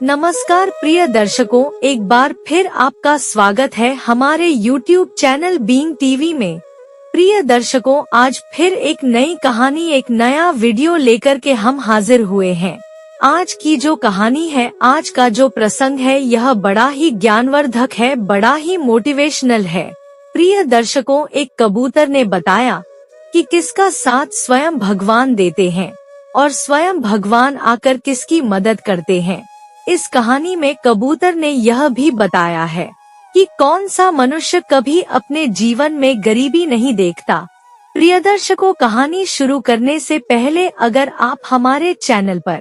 नमस्कार प्रिय दर्शकों, एक बार फिर आपका स्वागत है हमारे YouTube चैनल बीइंग टीवी में। प्रिय दर्शकों, आज फिर एक नई कहानी, एक नया वीडियो लेकर के हम हाजिर हुए हैं। आज की जो कहानी है, आज का जो प्रसंग है, यह बड़ा ही ज्ञानवर्धक है, बड़ा ही मोटिवेशनल है। प्रिय दर्शकों, एक कबूतर ने बताया कि किसका साथ स्वयं भगवान देते हैं और स्वयं भगवान आकर किसकी मदद करते हैं। इस कहानी में कबूतर ने यह भी बताया है कि कौन सा मनुष्य कभी अपने जीवन में गरीबी नहीं देखता। प्रिय दर्शकों, कहानी शुरू करने से पहले अगर आप हमारे चैनल पर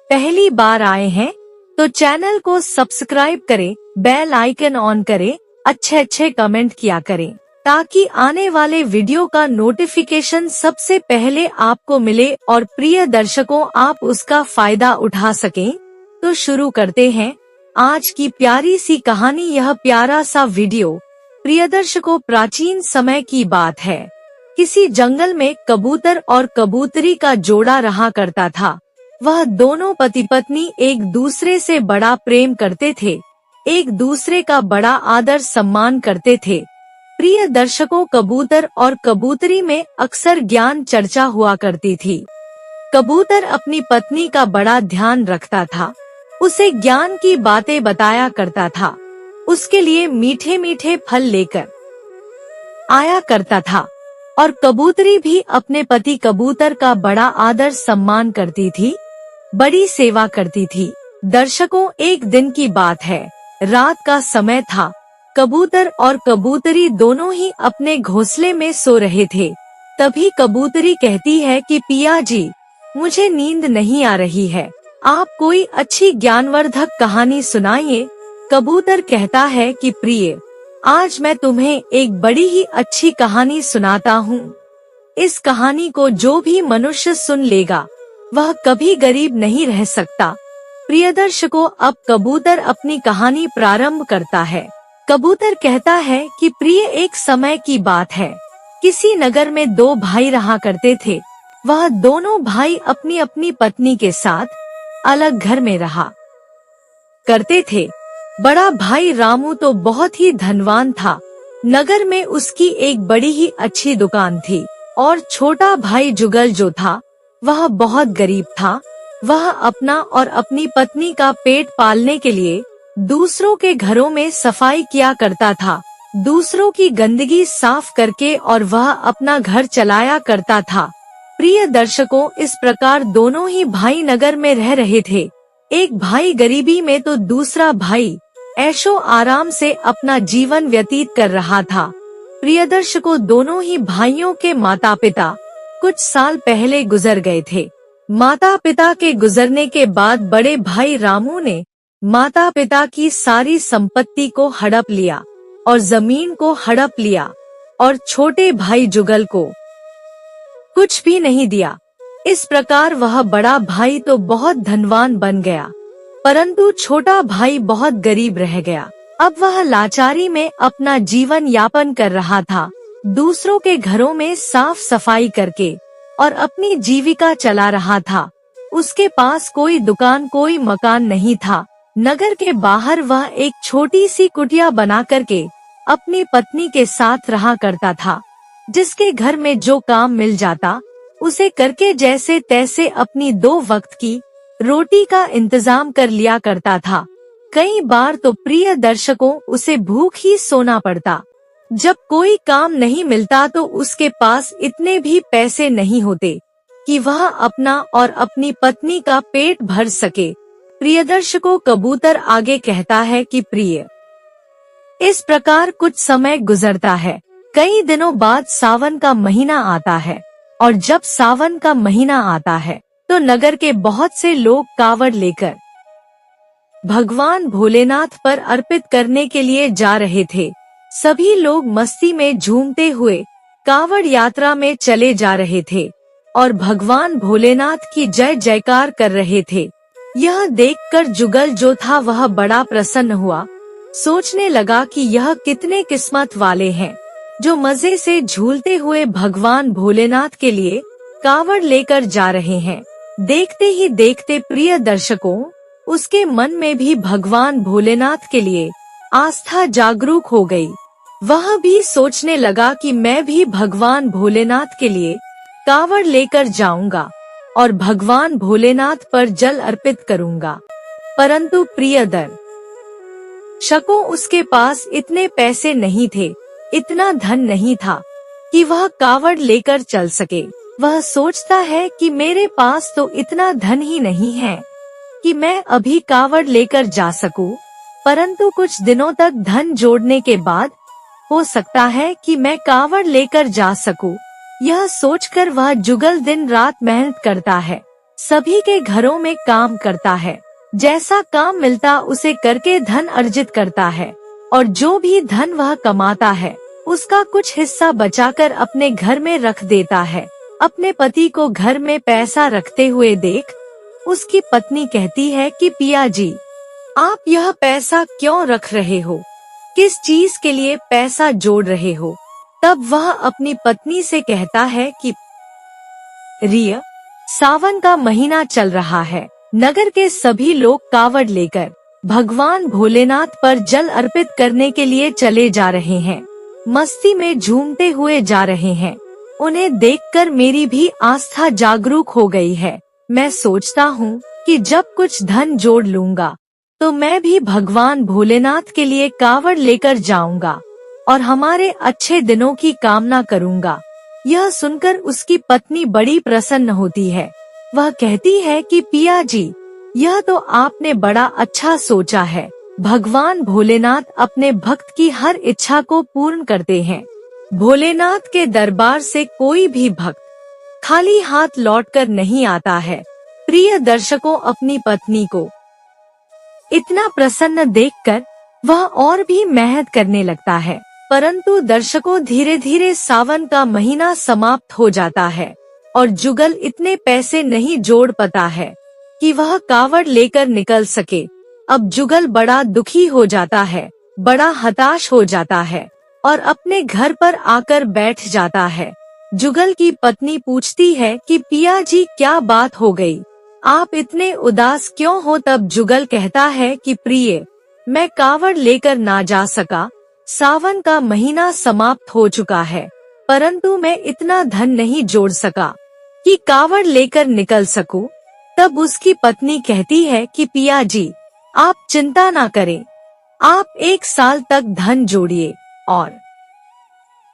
पहली बार आए हैं तो चैनल को सब्सक्राइब करें, बेल आइकन ऑन करें, अच्छे कमेंट किया करें ताकि आने वाले वीडियो का नोटिफिकेशन सबसे पहले आपको मिले और प्रिय दर्शकों, आप उसका फायदा उठा सकें। तो शुरू करते हैं आज की प्यारी सी कहानी। यह प्यारा सा वीडियो प्रिय दर्शकों, प्राचीन समय की बात है। किसी जंगल में कबूतर और कबूतरी का जोड़ा रहा करता था। वह दोनों पति पत्नी एक दूसरे से बड़ा प्रेम करते थे, एक दूसरे का बड़ा आदर सम्मान करते थे। प्रिय दर्शकों, कबूतर और कबूतरी में अक्सर ज्ञान चर्चा हुआ करती थी। कबूतर अपनी पत्नी का बड़ा ध्यान रखता था, उसे ज्ञान की बातें बताया करता था, उसके लिए मीठे मीठे फल लेकर आया करता था और कबूतरी भी अपने पति कबूतर का बड़ा आदर सम्मान करती थी, बड़ी सेवा करती थी। दर्शकों, एक दिन की बात है, रात का समय था। कबूतर और कबूतरी दोनों ही अपने घोंसले में सो रहे थे। तभी कबूतरी कहती है कि पिया जी, मुझे नींद नहीं आ रही है, आप कोई अच्छी ज्ञानवर्धक कहानी सुनाइए। कबूतर कहता है कि प्रिय, आज मैं तुम्हें एक बड़ी ही अच्छी कहानी सुनाता हूँ। इस कहानी को जो भी मनुष्य सुन लेगा वह कभी गरीब नहीं रह सकता। प्रिय दर्शकों, अब कबूतर अपनी कहानी प्रारंभ करता है। कबूतर कहता है कि प्रिय, एक समय की बात है, किसी नगर में दो भाई रहा करते थे। वह दोनों भाई अपनी अपनी पत्नी के साथ अलग घर में रहा करते थे। बड़ा भाई रामू तो बहुत ही धनवान था, नगर में उसकी एक बड़ी ही अच्छी दुकान थी। और छोटा भाई जुगल जो था वह बहुत गरीब था। वह अपना और अपनी पत्नी का पेट पालने के लिए दूसरों के घरों में सफाई किया करता था, दूसरों की गंदगी साफ करके, और वह अपना घर चलाया करता था। प्रिय दर्शकों, इस प्रकार दोनों ही भाई नगर में रह रहे थे। एक भाई गरीबी में तो दूसरा भाई ऐशो आराम से अपना जीवन व्यतीत कर रहा था। प्रिय दर्शकों, दोनों ही भाइयों के माता पिता कुछ साल पहले गुजर गए थे। माता पिता के गुजरने के बाद बड़े भाई रामू ने माता पिता की सारी संपत्ति को हड़प लिया और जमीन को हड़प लिया, और छोटे भाई जुगल को कुछ भी नहीं दिया। इस प्रकार वह बड़ा भाई तो बहुत धनवान बन गया, परंतु छोटा भाई बहुत गरीब रह गया। अब वह लाचारी में अपना जीवन यापन कर रहा था, दूसरों के घरों में साफ सफाई करके और अपनी जीविका चला रहा था। उसके पास कोई दुकान, कोई मकान नहीं था। नगर के बाहर वह एक छोटी सी कुटिया बना करके अपनी पत्नी के साथ रहा करता था, जिसके घर में जो काम मिल जाता उसे करके जैसे तैसे अपनी 2 वक्त की रोटी का इंतजाम कर लिया करता था। कई बार तो प्रिय दर्शकों, उसे भूख ही सोना पड़ता। जब कोई काम नहीं मिलता तो उसके पास इतने भी पैसे नहीं होते कि वह अपना और अपनी पत्नी का पेट भर सके। प्रिय दर्शकों, कबूतर आगे कहता है कि प्रिय, इस प्रकार कुछ समय गुजरता है। कई दिनों बाद सावन का महीना आता है, और जब सावन का महीना आता है तो नगर के बहुत से लोग कावड़ लेकर भगवान भोलेनाथ पर अर्पित करने के लिए जा रहे थे। सभी लोग मस्ती में झूमते हुए कावड़ यात्रा में चले जा रहे थे और भगवान भोलेनाथ की जय जयकार कर रहे थे। यह देखकर जुगल जो था वह बड़ा प्रसन्न हुआ। सोचने लगा कि यह कितने किस्मत वाले हैं जो मजे से झूलते हुए भगवान भोलेनाथ के लिए कावड़ लेकर जा रहे हैं। देखते ही देखते प्रिय दर्शकों, उसके मन में भी भगवान भोलेनाथ के लिए आस्था जागरूक हो गई। वह भी सोचने लगा कि मैं भी भगवान भोलेनाथ के लिए कावड़ लेकर जाऊंगा और भगवान भोलेनाथ पर जल अर्पित करूंगा। परंतु प्रियदर्शकों, उसके पास इतने पैसे नहीं थे, इतना धन नहीं था कि वह कावड़ लेकर चल सके। वह सोचता है कि मेरे पास तो इतना धन ही नहीं है कि मैं अभी कावड़ लेकर जा सकूं, परंतु कुछ दिनों तक धन जोड़ने के बाद हो सकता है कि मैं कावड़ लेकर जा सकूं। यह सोचकर वह जुगल दिन रात मेहनत करता है, सभी के घरों में काम करता है, जैसा काम मिलता उसे करके धन अर्जित करता है, और जो भी धन वह कमाता है उसका कुछ हिस्सा बचाकर अपने घर में रख देता है। अपने पति को घर में पैसा रखते हुए देख उसकी पत्नी कहती है कि पिया जी, आप यह पैसा क्यों रख रहे हो? किस चीज के लिए पैसा जोड़ रहे हो? तब वह अपनी पत्नी से कहता है कि रिया, सावन का महीना चल रहा है, नगर के सभी लोग कावड़ लेकर भगवान भोलेनाथ पर जल अर्पित करने के लिए चले जा रहे हैं, मस्ती में झूमते हुए जा रहे हैं। उन्हें देखकर मेरी भी आस्था जागरूक हो गई है। मैं सोचता हूँ कि जब कुछ धन जोड़ लूंगा तो मैं भी भगवान भोलेनाथ के लिए कावड़ लेकर जाऊंगा और हमारे अच्छे दिनों की कामना करूंगा। यह सुनकर उसकी पत्नी बड़ी प्रसन्न होती है। वह कहती है कि पिया जी, यह तो आपने बड़ा अच्छा सोचा है। भगवान भोलेनाथ अपने भक्त की हर इच्छा को पूर्ण करते हैं। भोलेनाथ के दरबार से कोई भी भक्त खाली हाथ लौटकर नहीं आता है। प्रिय दर्शकों, अपनी पत्नी को इतना प्रसन्न देखकर वह और भी मेहनत करने लगता है। परंतु दर्शकों, धीरे धीरे सावन का महीना समाप्त हो जाता है और जुगल इतने पैसे नहीं जोड़ पाता है कि वह कावड़ लेकर निकल सके। अब जुगल बड़ा दुखी हो जाता है, बड़ा हताश हो जाता है और अपने घर पर आकर बैठ जाता है। जुगल की पत्नी पूछती है कि पिया जी, क्या बात हो गई? आप इतने उदास क्यों हो? तब जुगल कहता है कि प्रिय, मैं कावड़ लेकर ना जा सका। सावन का महीना समाप्त हो चुका है, परंतु मैं इतना धन नहीं जोड़ सका कि कावड़ लेकर निकल सकूं। तब उसकी पत्नी कहती है कि पिया जी, आप चिंता ना करें, आप 1 साल तक धन जोड़िए और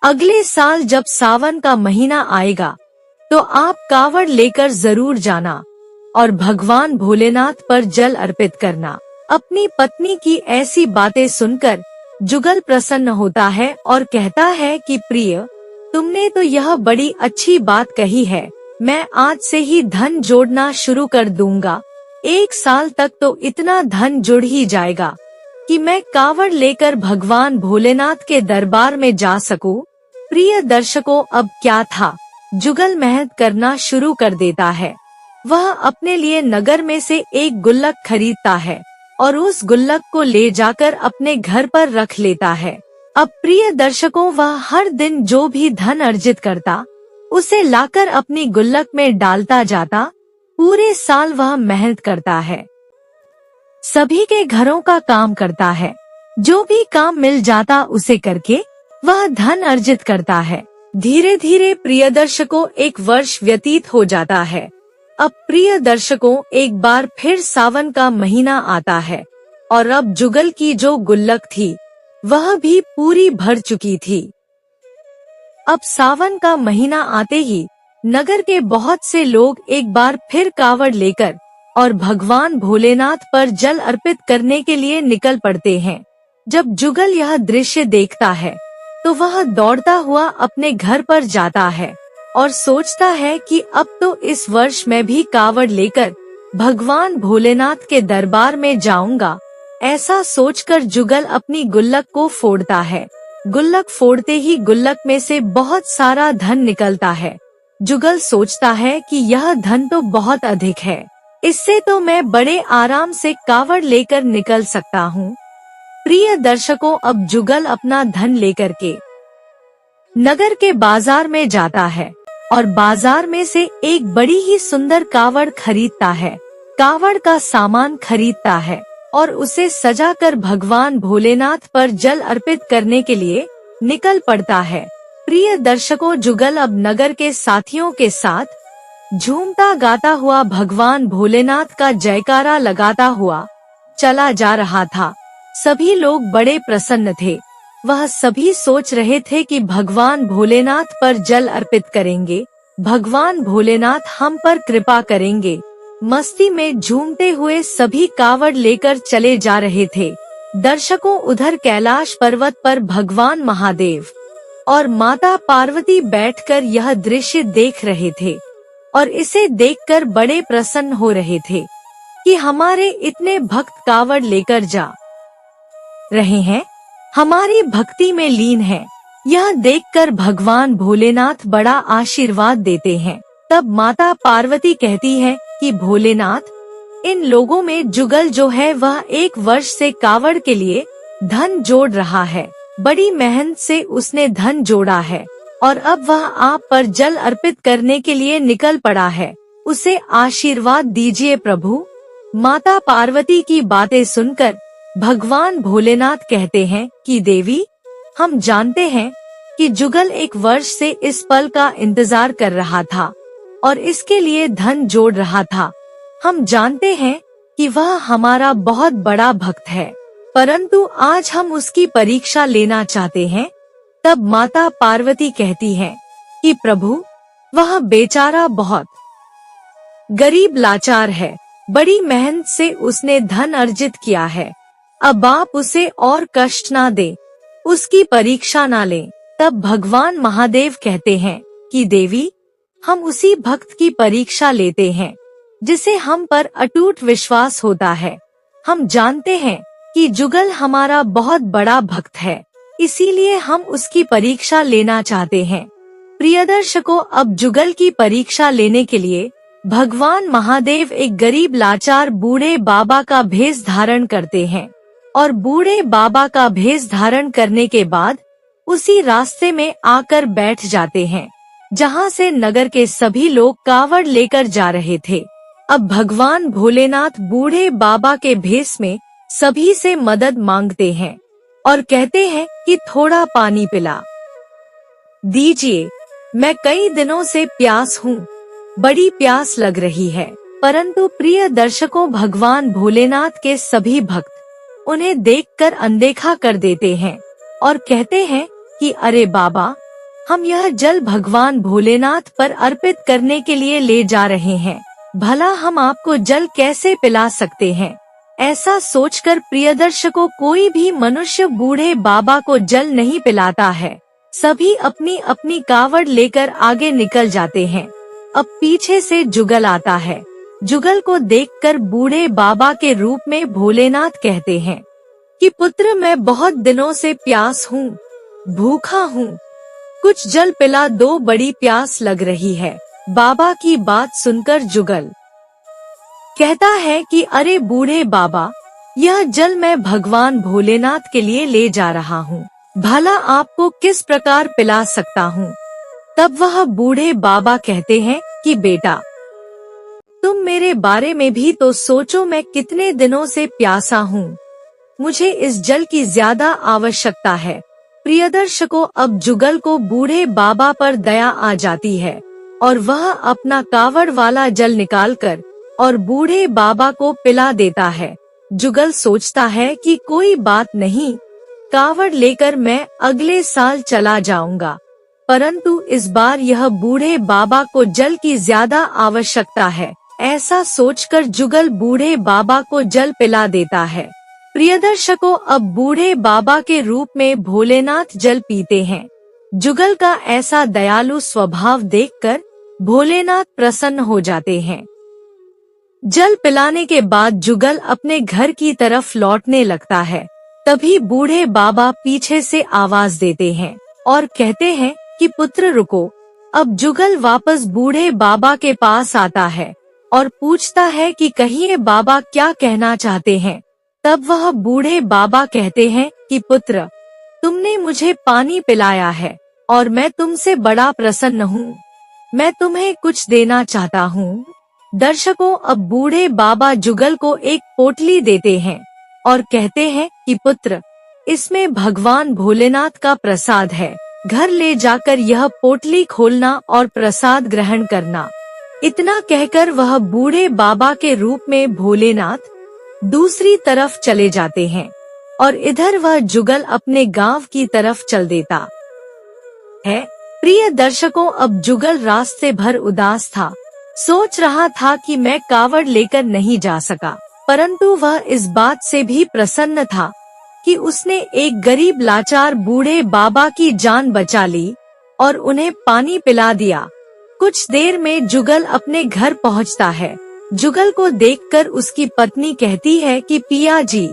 अगले साल जब सावन का महीना आएगा तो आप कावड़ लेकर जरूर जाना और भगवान भोलेनाथ पर जल अर्पित करना। अपनी पत्नी की ऐसी बातें सुनकर जुगल प्रसन्न होता है और कहता है कि प्रिय, तुमने तो यह बड़ी अच्छी बात कही है। मैं आज से ही धन जोड़ना शुरू कर दूंगा। 1 साल तक तो इतना धन जुड़ ही जाएगा कि मैं कावड़ लेकर भगवान भोलेनाथ के दरबार में जा सकूं। प्रिय दर्शकों, अब क्या था, जुगल मेहनत करना शुरू कर देता है। वह अपने लिए नगर में से एक गुल्लक खरीदता है और उस गुल्लक को ले जाकर अपने घर पर रख लेता है। अब प्रिय दर्शकों, वह हर दिन जो भी धन अर्जित करता उसे लाकर अपनी गुल्लक में डालता जाता। पूरे साल वह मेहनत करता है, सभी के घरों का काम करता है, जो भी काम मिल जाता उसे करके वह धन अर्जित करता है। धीरे धीरे प्रिय दर्शकों 1 वर्ष व्यतीत हो जाता है। अब प्रिय दर्शकों, एक बार फिर सावन का महीना आता है और अब जुगल की जो गुल्लक थी वह भी पूरी भर चुकी थी। अब सावन का महीना आते ही नगर के बहुत से लोग एक बार फिर कावड़ लेकर और भगवान भोलेनाथ पर जल अर्पित करने के लिए निकल पड़ते हैं। जब जुगल यह दृश्य देखता है तो वह दौड़ता हुआ अपने घर पर जाता है और सोचता है कि अब तो इस वर्ष मैं भी कावड़ लेकर भगवान भोलेनाथ के दरबार में जाऊंगा। ऐसा सोचकर जुगल अपनी गुल्लक को फोड़ता है। गुल्लक फोड़ते ही गुल्लक में से बहुत सारा धन निकलता है। जुगल सोचता है कि यह धन तो बहुत अधिक है, इससे तो मैं बड़े आराम से कावड़ लेकर निकल सकता हूँ। प्रिय दर्शकों, अब जुगल अपना धन लेकर के नगर के बाजार में जाता है और बाजार में से एक बड़ी ही सुंदर कावड़ खरीदता है। कावड़ का सामान खरीदता है और उसे सजाकर भगवान भोलेनाथ पर जल अर्पित करने के लिए निकल पड़ता है। प्रिय दर्शकों, जुगल अब नगर के साथियों के साथ झूमता गाता हुआ भगवान भोलेनाथ का जयकारा लगाता हुआ चला जा रहा था। सभी लोग बड़े प्रसन्न थे। वह सभी सोच रहे थे कि भगवान भोलेनाथ पर जल अर्पित करेंगे, भगवान भोलेनाथ हम पर कृपा करेंगे। मस्ती में झूमते हुए सभी कावड़ लेकर चले जा रहे थे। दर्शकों, उधर कैलाश पर्वत पर भगवान महादेव और माता पार्वती बैठकर यह दृश्य देख रहे थे और इसे देखकर बड़े प्रसन्न हो रहे थे कि हमारे इतने भक्त कावड़ लेकर जा रहे हैं, हमारी भक्ति में लीन हैं। यह देखकर भगवान भोलेनाथ बड़ा आशीर्वाद देते हैं। तब माता पार्वती कहती है कि भोलेनाथ, इन लोगों में जुगल जो है वह 1 वर्ष से कावड़ के लिए धन जोड़ रहा है। बड़ी मेहनत से उसने धन जोड़ा है और अब वह आप पर जल अर्पित करने के लिए निकल पड़ा है। उसे आशीर्वाद दीजिए प्रभु। माता पार्वती की बातें सुनकर भगवान भोलेनाथ कहते हैं कि देवी, हम जानते हैं कि जुगल 1 वर्ष से इस पल का इंतजार कर रहा था और इसके लिए धन जोड़ रहा था। हम जानते हैं कि वह हमारा बहुत बड़ा भक्त है, परंतु आज हम उसकी परीक्षा लेना चाहते हैं। तब माता पार्वती कहती है कि प्रभु, वह बेचारा बहुत गरीब लाचार है, बड़ी मेहनत से उसने धन अर्जित किया है। अब आप उसे और कष्ट ना दे, उसकी परीक्षा ना लें। तब भगवान महादेव कहते हैं कि देवी, हम उसी भक्त की परीक्षा लेते हैं जिसे हम पर अटूट विश्वास होता है। हम जानते हैं कि जुगल हमारा बहुत बड़ा भक्त है, इसीलिए हम उसकी परीक्षा लेना चाहते हैं। प्रिय दर्शकों, अब जुगल की परीक्षा लेने के लिए भगवान महादेव एक गरीब लाचार बूढ़े बाबा का भेष धारण करते हैं और बूढ़े बाबा का भेष धारण करने के बाद उसी रास्ते में आकर बैठ जाते हैं जहां से नगर के सभी लोग कावड़ लेकर जा रहे थे। अब भगवान भोलेनाथ बूढ़े बाबा के भेष में सभी से मदद मांगते हैं और कहते हैं कि थोड़ा पानी पिला दीजिए, मैं कई दिनों से प्यास हूँ, बड़ी प्यास लग रही है। परंतु प्रिय दर्शकों, भगवान भोलेनाथ के सभी भक्त उन्हें देखकर अनदेखा कर देते हैं और कहते हैं कि अरे बाबा, हम यह जल भगवान भोलेनाथ पर अर्पित करने के लिए ले जा रहे हैं, भला हम आपको जल कैसे पिला सकते हैं। ऐसा सोचकर प्रिय दर्शकों, कोई भी मनुष्य बूढ़े बाबा को जल नहीं पिलाता है। सभी अपनी अपनी कावड़ लेकर आगे निकल जाते हैं। अब पीछे से जुगल आता है। जुगल को देखकर बूढ़े बाबा के रूप में भोलेनाथ कहते हैं कि पुत्र, मैं बहुत दिनों से प्यास हूँ, भूखा हूँ, कुछ जल पिला दो, बड़ी प्यास लग रही है। बाबा की बात सुनकर जुगल कहता है कि अरे बूढ़े बाबा, यह जल मैं भगवान भोलेनाथ के लिए ले जा रहा हूँ, भला आपको किस प्रकार पिला सकता हूँ। तब वह बूढ़े बाबा कहते हैं कि बेटा, तुम मेरे बारे में भी तो सोचो, मैं कितने दिनों से प्यासा हूँ, मुझे इस जल की ज्यादा आवश्यकता है। प्रिय दर्शकों, अब जुगल को बूढ़े बाबा पर दया आ जाती है और वह अपना कावड़ वाला जल निकालकर और बूढ़े बाबा को पिला देता है। जुगल सोचता है कि कोई बात नहीं, कावड़ लेकर मैं अगले साल चला जाऊंगा। परंतु इस बार यह बूढ़े बाबा को जल की ज्यादा आवश्यकता है। ऐसा सोचकर जुगल बूढ़े बाबा को जल पिला देता है। प्रिय दर्शकों, अब बूढ़े बाबा के रूप में भोलेनाथ जल पीते हैं। जुगल का ऐसा दयालु स्वभाव देखकर भोलेनाथ प्रसन्न हो जाते हैं। जल पिलाने के बाद जुगल अपने घर की तरफ लौटने लगता है। तभी बूढ़े बाबा पीछे से आवाज देते हैं और कहते हैं कि पुत्र रुको। अब जुगल वापस बूढ़े बाबा के पास आता है और पूछता है कि कहिए बाबा, क्या कहना चाहते हैं। तब वह बूढ़े बाबा कहते हैं कि पुत्र, तुमने मुझे पानी पिलाया है और मैं तुमसे बड़ा प्रसन्न हूँ। मैं तुम्हें कुछ देना चाहता हूँ। दर्शकों, अब बूढ़े बाबा जुगल को एक पोटली देते हैं और कहते हैं कि पुत्र, इसमें भगवान भोलेनाथ का प्रसाद है, घर ले जाकर यह पोटली खोलना और प्रसाद ग्रहण करना। इतना कहकर वह बूढ़े बाबा के रूप में भोलेनाथ दूसरी तरफ चले जाते हैं और इधर वह जुगल अपने गांव की तरफ चल देता है। प्रिय दर्शकों, अब जुगल रास्ते भर उदास था। सोच रहा था कि मैं कावड़ लेकर नहीं जा सका, परंतु वह इस बात से भी प्रसन्न था कि उसने एक गरीब लाचार बूढ़े बाबा की जान बचा ली और उन्हें पानी पिला दिया। कुछ देर में जुगल अपने घर पहुंचता है। जुगल को देखकर उसकी पत्नी कहती है कि पिया जी,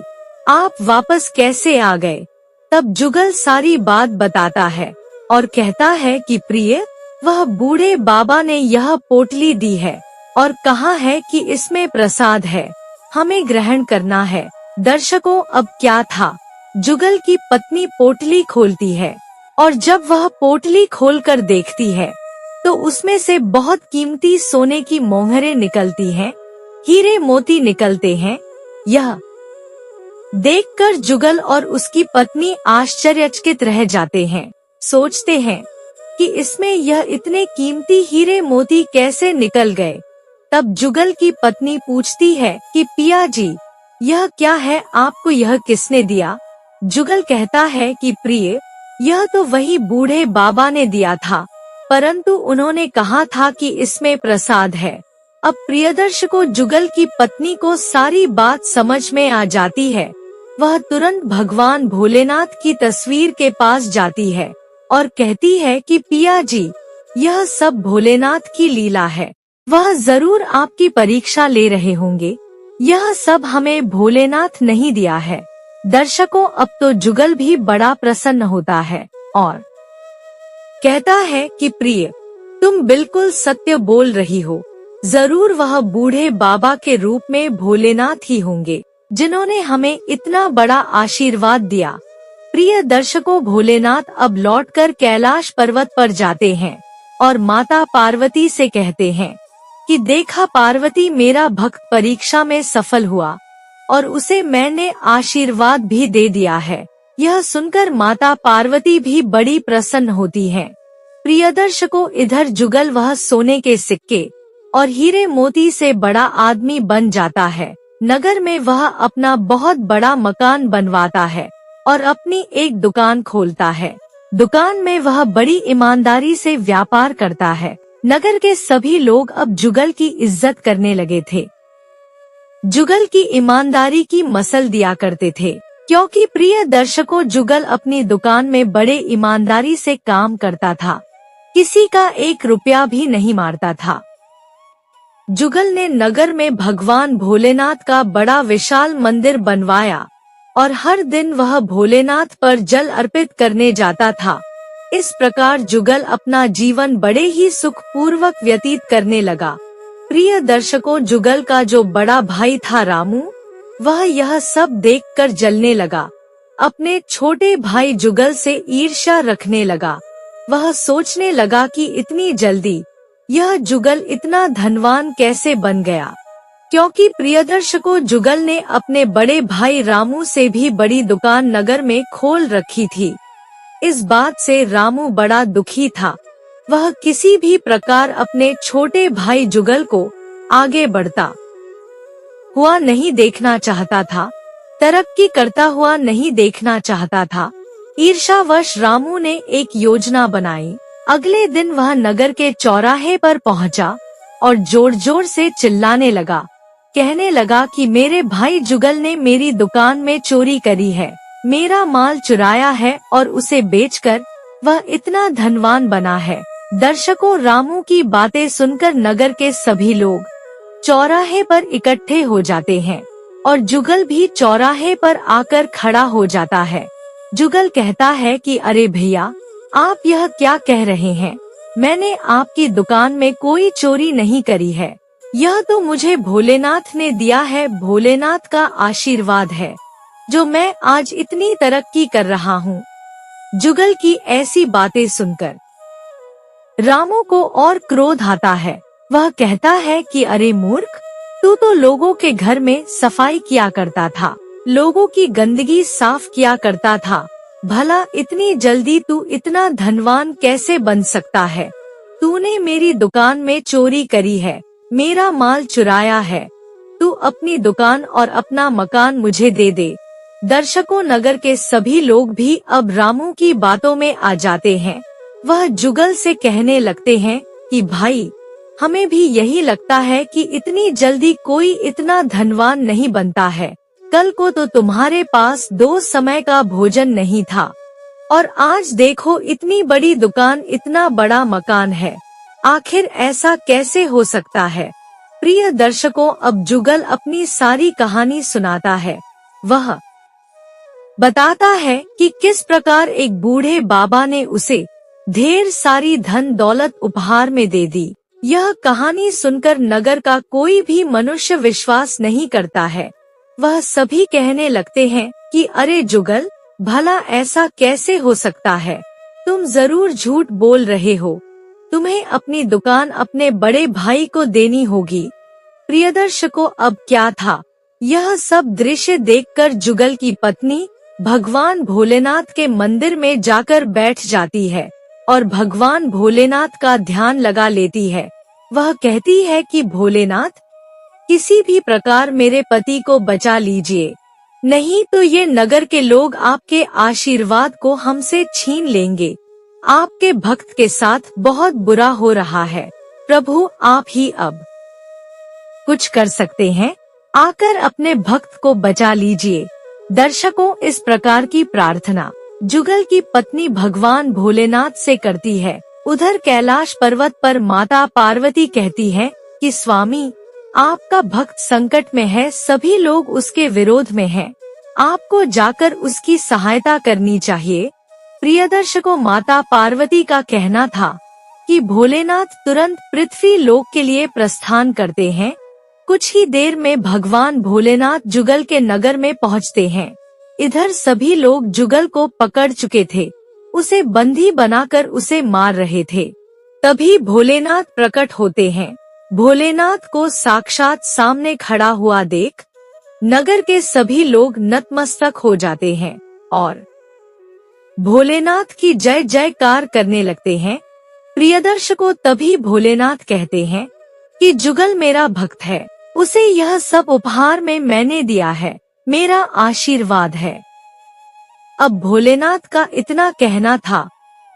आप वापस कैसे आ गए? तब जुगल सारी बात बताता है और कहता है कि प्रिय, वह बूढ़े बाबा ने यह पोटली दी है और कहा है कि इसमें प्रसाद है, हमें ग्रहण करना है। दर्शकों, अब क्या था? जुगल की पत्नी पोटली खोलती है और जब वह पोटली खोलकर देखती है तो उसमें से बहुत कीमती सोने की मोहरें निकलती हैं, हीरे मोती निकलते हैं। यह देखकर जुगल और उसकी पत्नी आश्चर्यचकित रह जाते हैं। सोचते हैं कि इसमें यह इतने कीमती हीरे मोती कैसे निकल गए। तब जुगल की पत्नी पूछती है कि पिया जी, यह क्या है, आपको यह किसने दिया? जुगल कहता है कि प्रिय, यह तो वही बूढ़े बाबा ने दिया था, परंतु उन्होंने कहा था कि इसमें प्रसाद है। अब प्रियदर्शकों, जुगल की पत्नी को सारी बात समझ में आ जाती है। वह तुरंत भगवान भोलेनाथ की तस्वीर के पास जाती है और कहती है कि पिया जी, यह सब भोलेनाथ की लीला है, वह जरूर आपकी परीक्षा ले रहे होंगे, यह सब हमें भोलेनाथ नहीं दिया है। दर्शकों, अब तो जुगल भी बड़ा प्रसन्न होता है और कहता है कि प्रिय, तुम बिल्कुल सत्य बोल रही हो, जरूर वह बूढ़े बाबा के रूप में भोलेनाथ ही होंगे जिन्होंने हमें इतना बड़ा आशीर्वाद दिया। प्रिय दर्शकों, भोलेनाथ अब लौटकर कैलाश पर्वत पर जाते हैं और माता पार्वती से कहते हैं कि देखा पार्वती, मेरा भक्त परीक्षा में सफल हुआ और उसे मैंने आशीर्वाद भी दे दिया है। यह सुनकर माता पार्वती भी बड़ी प्रसन्न होती हैं। प्रिय दर्शकों, इधर जुगल वह सोने के सिक्के और हीरे मोती से बड़ा आदमी बन जाता है। नगर में वह अपना बहुत बड़ा मकान बनवाता है और अपनी एक दुकान खोलता है। दुकान में वह बड़ी ईमानदारी से व्यापार करता है। नगर के सभी लोग अब जुगल की इज्जत करने लगे थे। जुगल की ईमानदारी की मसल दिया करते थे, क्योंकि प्रिय दर्शकों, जुगल अपनी दुकान में बड़े ईमानदारी से काम करता था, किसी का 1 रुपया भी नहीं मारता था। जुगल ने नगर में भगवान भोलेनाथ का बड़ा विशाल मंदिर बनवाया और हर दिन वह भोलेनाथ पर जल अर्पित करने जाता था। इस प्रकार जुगल अपना जीवन बड़े ही सुख पूर्वक व्यतीत करने लगा। प्रिय दर्शकों, जुगल का जो बड़ा भाई था रामू, वह यह सब देखकर जलने लगा। अपने छोटे भाई जुगल से ईर्ष्या रखने लगा। वह सोचने लगा कि इतनी जल्दी यह जुगल इतना धनवान कैसे बन गया, क्योंकि प्रियदर्शकों, जुगल ने अपने बड़े भाई रामू से भी बड़ी दुकान नगर में खोल रखी थी। इस बात से रामू बड़ा दुखी था। वह किसी भी प्रकार अपने छोटे भाई जुगल को आगे बढ़ता हुआ नहीं देखना चाहता था, तरक्की करता हुआ नहीं देखना चाहता था। ईर्ष्यावश रामू ने एक योजना बनाई। अगले दिन वह नगर के चौराहे पर पहुंचा और जोर जोर से चिल्लाने लगा, कहने लगा कि मेरे भाई जुगल ने मेरी दुकान में चोरी करी है, मेरा माल चुराया है और उसे बेचकर वह इतना धनवान बना है। दर्शकों, रामू की बातें सुनकर नगर के सभी लोग चौराहे पर इकट्ठे हो जाते हैं और जुगल भी चौराहे पर आकर खड़ा हो जाता है। जुगल कहता है कि अरे भैया, आप यह क्या कह रहे हैं? मैंने आपकी दुकान में कोई चोरी नहीं करी है, यह तो मुझे भोलेनाथ ने दिया है। भोलेनाथ का आशीर्वाद है जो मैं आज इतनी तरक्की कर रहा हूँ। जुगल की ऐसी बातें सुनकर रामू को और क्रोध आता है। वह कहता है कि अरे मूर्ख, तू तो लोगों के घर में सफाई किया करता था, लोगों की गंदगी साफ किया करता था, भला इतनी जल्दी तू इतना धनवान कैसे बन सकता है? तूने मेरी दुकान में चोरी करी है, मेरा माल चुराया है। तू अपनी दुकान और अपना मकान मुझे दे दे। दर्शकों, नगर के सभी लोग भी अब रामू की बातों में आ जाते हैं। वह जुगल से कहने लगते हैं कि भाई, हमें भी यही लगता है कि इतनी जल्दी कोई इतना धनवान नहीं बनता है। कल को तो तुम्हारे पास 2 समय का भोजन नहीं था, और आज देखो इतनी बड़ी दुकान, इतना बड़ा मकान है। आखिर ऐसा कैसे हो सकता है? प्रिय दर्शकों, अब जुगल अपनी सारी कहानी सुनाता है। वह बताता है कि किस प्रकार एक बूढ़े बाबा ने उसे ढेर सारी धन दौलत उपहार में दे दी। यह कहानी सुनकर नगर का कोई भी मनुष्य विश्वास नहीं करता है। वह सभी कहने लगते हैं कि अरे जुगल, भला ऐसा कैसे हो सकता है? तुम जरूर झूठ बोल रहे हो। तुम्हें अपनी दुकान अपने बड़े भाई को देनी होगी। प्रियदर्शकों, अब क्या था? यह सब दृश्य देखकर जुगल की पत्नी भगवान भोलेनाथ के मंदिर में जाकर बैठ जाती है और भगवान भोलेनाथ का ध्यान लगा लेती है। वह कहती है कि भोलेनाथ, किसी भी प्रकार मेरे पति को बचा लीजिए, नहीं तो ये नगर के लोग आपके आशीर्वाद को हमसे छीन लेंगे। आपके भक्त के साथ बहुत बुरा हो रहा है। प्रभु, आप ही अब कुछ कर सकते हैं, आकर अपने भक्त को बचा लीजिए। दर्शकों, इस प्रकार की प्रार्थना जुगल की पत्नी भगवान भोलेनाथ से करती है। उधर कैलाश पर्वत पर माता पार्वती कहती है कि स्वामी, आपका भक्त संकट में है, सभी लोग उसके विरोध में हैं। आपको जाकर उसकी सहायता करनी चाहिए। प्रिय दर्शकों, माता पार्वती का कहना था कि भोलेनाथ तुरंत पृथ्वी लोक के लिए प्रस्थान करते हैं। कुछ ही देर में भगवान भोलेनाथ जुगल के नगर में पहुंचते हैं। इधर सभी लोग जुगल को पकड़ चुके थे, उसे बंदी बनाकर उसे मार रहे थे। तभी भोलेनाथ प्रकट होते हैं। भोलेनाथ को साक्षात सामने खड़ा हुआ देख नगर के सभी लोग नतमस्तक हो जाते हैं और भोलेनाथ की जय जयकार करने लगते हैं। प्रियदर्शकों, तभी भोलेनाथ कहते हैं कि जुगल मेरा भक्त है, उसे यह सब उपहार में मैंने दिया है, मेरा आशीर्वाद है। अब भोलेनाथ का इतना कहना था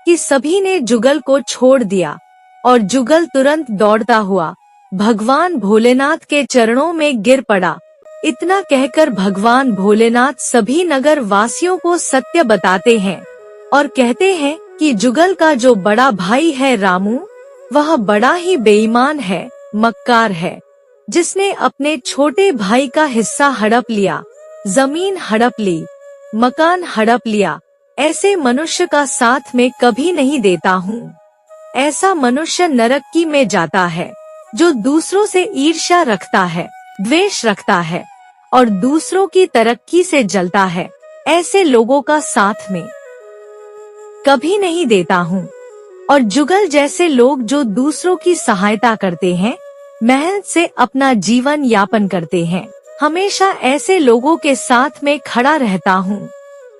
कि सभी ने जुगल को छोड़ दिया और जुगल तुरंत दौड़ता हुआ भगवान भोलेनाथ के चरणों में गिर पड़ा। इतना कहकर भगवान भोलेनाथ सभी नगर वासियों को सत्य बताते हैं और कहते हैं कि जुगल का जो बड़ा भाई है रामू, वह बड़ा ही बेईमान है, मक्कार है, जिसने अपने छोटे भाई का हिस्सा हड़प लिया, जमीन हड़प ली, मकान हड़प लिया। ऐसे मनुष्य का साथ में कभी नहीं देता हूँ। ऐसा मनुष्य नरकी में जाता है जो दूसरों से ईर्ष्या रखता है, द्वेष रखता है और दूसरों की तरक्की से जलता है। ऐसे लोगों का साथ में कभी नहीं देता हूँ। और जुगल जैसे लोग जो दूसरों की सहायता करते हैं, मेहनत से अपना जीवन यापन करते हैं, हमेशा ऐसे लोगों के साथ में खड़ा रहता हूँ।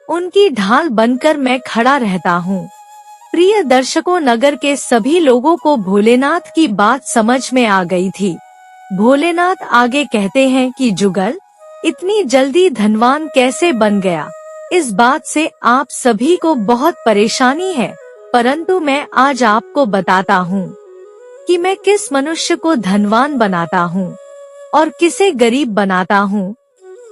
उनकी ढाल बनकर मैं खड़ा रहता हूँ। प्रिय दर्शकों, नगर के सभी लोगों को भोलेनाथ की बात समझ में आ गई थी। भोलेनाथ आगे कहते हैं कि जुगल इतनी जल्दी धनवान कैसे बन गया? इस बात से आप सभी को बहुत परेशानी है, परंतु मैं आज आपको बताता हूँ कि मैं किस मनुष्य को धनवान बनाता हूँ और किसे गरीब बनाता हूँ।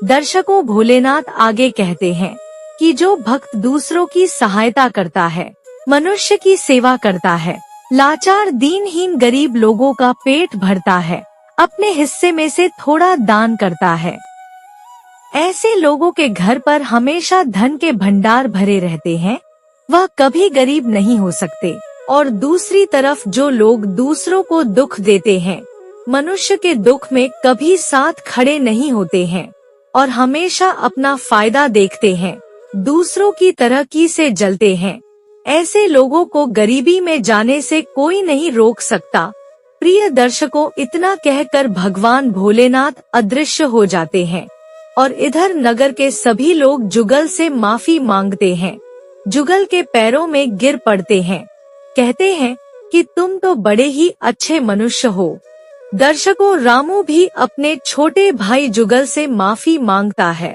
दर्शकों, भोलेनाथ आगे कहते हैं कि जो भक्त दूसरों की सहायता करता है, मनुष्य की सेवा करता है, लाचार दीनहीन गरीब लोगों का पेट भरता है, अपने हिस्से में से थोड़ा दान करता है, ऐसे लोगों के घर पर हमेशा धन के भंडार भरे रहते हैं, वह कभी गरीब नहीं हो सकते। और दूसरी तरफ जो लोग दूसरों को दुख देते हैं, मनुष्य के दुख में कभी साथ खड़े नहीं होते हैं और हमेशा अपना फायदा देखते हैं, दूसरों की तरक्की से जलते हैं, ऐसे लोगों को गरीबी में जाने से कोई नहीं रोक सकता। प्रिय दर्शकों, इतना कहकर भगवान भोलेनाथ अदृश्य हो जाते हैं और इधर नगर के सभी लोग जुगल से माफी मांगते हैं। जुगल के पैरों में गिर पड़ते हैं, कहते हैं कि तुम तो बड़े ही अच्छे मनुष्य हो। दर्शकों, रामू भी अपने छोटे भाई जुगल से माफी मांगता है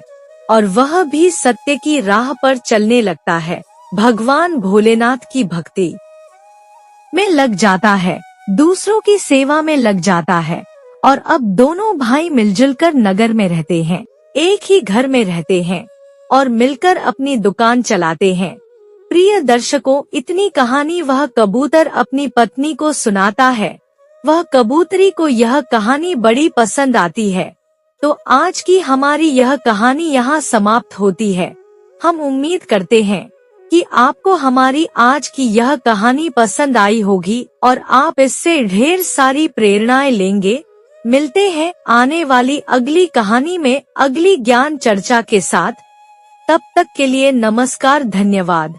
और वह भी सत्य की राह पर चलने लगता है। भगवान भोलेनाथ की भक्ति में लग जाता है, दूसरों की सेवा में लग जाता है और अब दोनों भाई मिलजुल कर नगर में रहते हैं, एक ही घर में रहते हैं और मिलकर अपनी दुकान चलाते हैं। प्रिय दर्शकों, इतनी कहानी वह कबूतर अपनी पत्नी को सुनाता है। वह कबूतरी को यह कहानी बड़ी पसंद आती है। तो आज की हमारी यह कहानी यहाँ समाप्त होती है। हम उम्मीद करते हैं कि आपको हमारी आज की यह कहानी पसंद आई होगी और आप इससे ढेर सारी प्रेरणाएं लेंगे। मिलते हैं आने वाली अगली कहानी में अगली ज्ञान चर्चा के साथ। तब तक के लिए नमस्कार, धन्यवाद।